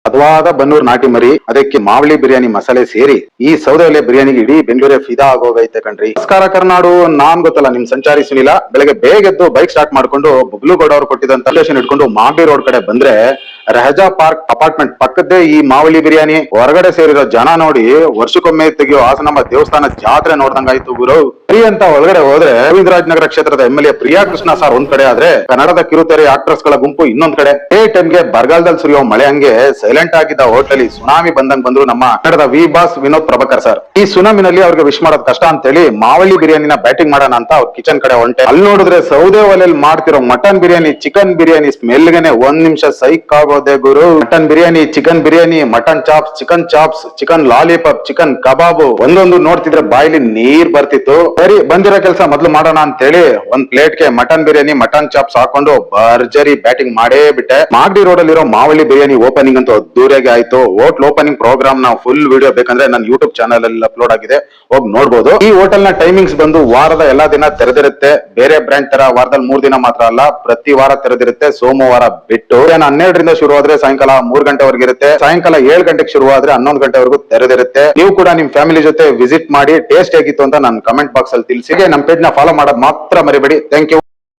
ಹದವಾದ ಬನ್ನೂರ್ ನಾಟಿ ಮರಿ, ಅದಕ್ಕೆ ಮಾವಳಿ ಬಿರಿಯಾನಿ ಮಸಾಲೆ ಸೇರಿ ಈ ಸೌದೆ ಒಲೆ ಬಿರಿಯಾನಿಗೆ ಇಡೀ ಬೆಂಗಳೂರೇ ಫಿದಾ ಆಗೋಗೈತೆ ಕಣ್ರಿ. ನಮಸ್ಕಾರ ಕರ್ನಾಡು, ನಾನ್ ಗೊತ್ತಲ್ಲ ನಿಮ್ ಸಂಚಾರಿ ಸುನಿಲ. ಬೆಳಗ್ಗೆ ಬೇಗ ಎದ್ದು ಬೈಕ್ ಸ್ಟಾರ್ಟ್ ಮಾಡ್ಕೊಂಡು ಬುಗ್ಲುಗೌಡ ಅವ್ರು ಕೊಟ್ಟಿದ್ದಂತ ಲೊಕೇಶನ್ ಇಟ್ಕೊಂಡು ಮಾಗಡಿ ರೋಡ್ ಕಡೆ ಬಂದ್ರೆ ರಹಜಾ ಪಾರ್ಕ್ ಅಪಾರ್ಟ್ಮೆಂಟ್ ಪಕ್ಕದೇ ಈ ಮಾವಳಿ ಬಿರಿಯಾನಿ. ಹೊರಗಡೆ ಸೇರಿರೋ ಜನ ನೋಡಿ ವರ್ಷಕ್ಕೊಮ್ಮೆ ತೆಗೆಯೋ ಹಾಸನಾಂಬ ದೇವಸ್ಥಾನ ಜಾತ್ರೆ ನೋಡ್ದಂಗಾಯ್ತು ಗುರು. ಸರಿ ಅಂತ ಒಳಗಡೆ ಹೋದ್ರೆ ಗೋವಿಂದರಾಜನಗರ ಕ್ಷೇತ್ರದ MLA ಪ್ರಿಯಾ ಕೃಷ್ಣ ಸಾರ್ ಒಂದ್ ಕಡೆ ಆದ್ರೆ ಕನ್ನಡದ ಕಿರುತೆರೆ ಆಕ್ಟ್ರೆಸ್ ಗಳ ಗುಂಪು ಇನ್ನೊಂದ್ ಕಡೆ. ಟೈಮ್ಗೆ ಬರಗಾಲದಲ್ಲಿ ಸುರಿಯೋ ಮಳೆ ಹಂಗೆ ಸೈಲೆಂಟ್ ಆಗಿದ್ದ ಹೋಟೆಲ್ ಸುನಾಮಿ ಬಂದಂಗ್ ಬಂದ್ರು ನಮ್ಮ ಕನ್ನಡದ V boss Vinod Prabhakar sir. ಈ ಸುನಾಮಿನಲ್ಲಿ ಅವ್ರಿಗೆ ವಿಶ್ ಮಾಡೋದ್ ಕಷ್ಟ ಅಂತೇಳಿ ಮಾವಳಿ ಬಿರಿಯಾನಿನ ಬ್ಯಾಟಿಂಗ್ ಮಾಡೋಣ ಅಂತ ಅವ್ರ ಕಿಚನ್ ಕಡೆ ಹೊಂಟೆ. ಅಲ್ಲಿ ನೋಡಿದ್ರೆ ಸೌದೆ ಒಲೆಯಲ್ಲಿ ಮಾಡ್ತಿರೋ ಮಟನ್ ಬಿರಿಯಾನಿ, ಚಿಕನ್ ಬಿರಿಯಾನಿ ಸ್ಮೆಲ್ಗೆನೆ ಒಂದ್ ನಿಮಿಷ ಸೈಕ್ ಆಗೋದೆ ಗುರು. Mutton biryani, chicken biryani, mutton chops, chicken lollipop, chicken kebab ಒಂದೊಂದು ನೋಡ್ತಿದ್ರೆ ಬಾಯಿಲಿ ನೀರ್ ಬರ್ತಿತ್ತು. ಸರಿ ಬಂದಿರೋ ಕೆಲಸ ಮೊದ್ಲು ಮಾಡೋಣ ಅಂತೇಳಿ ಒಂದ್ ಪ್ಲೇಟ್ಗೆ ಮಟನ್ ಬಿರಿಯಾನಿ, ಮಟನ್ ಚಾಪ್ಸ್ ಹಾಕೊಂಡು ಭರ್ಜರಿ ಬ್ಯಾಟಿಂಗ್ ಮಾಡೇ ಬಿಟ್ಟೆ. ಮಾಗಡಿ ರೋಡ್ ಅಲ್ಲಿರೋ ಮಾವಳಿ ಬಿರಿಯಾನಿ ಓಪನಿಂಗ್ ಅಂತೂ ಅದ್ದೂರಿಯಾಗಿ ಆಯ್ತು. ಹೋಟ್ಲ್ ಓಪನಿಂಗ್ ಪ್ರೋಗ್ರಾಮ್ ನಾವು ಫುಲ್ ವಿಡಿಯೋ ಬೇಕಂದ್ರೆ ನನ್ನ ಯೂಟ್ಯೂಬ್ ಚಾನಲ್ ಅಲ್ಲಿ ಅಪ್ಲೋಡ್ ಆಗಿದೆ, ಹೋಗಿ ನೋಡ್ಬೋದು. ಈ ಹೋಟೆಲ್ ನ ಟೈಮಿಂಗ್ಸ್ ಬಂದು ವಾರದ ಎಲ್ಲಾ ದಿನ ತೆರೆದಿರುತ್ತೆ. ಬೇರೆ ಬ್ರ್ಯಾಂಡ್ ತರ ವಾರದಲ್ಲಿ 3 ದಿನ ಮಾತ್ರ ಅಲ್ಲ, ಪ್ರತಿ ವಾರ ತೆರೆದಿರುತ್ತೆ, ಸೋಮವಾರ ಬಿಟ್ಟು. 12ರಿಂದ ಶುರು ಆದ್ರೆ ಸಾಯಂಕಾಲ 3 ಗಂಟೆವರೆಗೆ ಇರುತ್ತೆ. ಸಾಯಂಕಾಲ 7 ಗಂಟೆಗೆ ಶುರು ಆದ್ರೆ 11 ಗಂಟೆವರೆಗೂ ತೆರೆದಿರುತ್ತೆ. ನೀವು ಕೂಡ ನಿಮ್ ಫ್ಯಾಮಿಲಿ ಜೊತೆ ವಿಸಿಟ್ ಮಾಡಿ ಟೇಸ್ಟ್ ಹೇಗಿತ್ತು ಅಂತ ನನ್ನ ಕಮೆಂಟ್ ಬಾಕ್ಸ್ ಅಲ್ಲಿ ತಿಳಿಸಿ. ನಮ್ಮ ಪೇಜ್ ನ ಫಾಲೋ ಮಾಡೋದು ಮಾತ್ರ ಮರಿಬೇಡಿ. Thank you.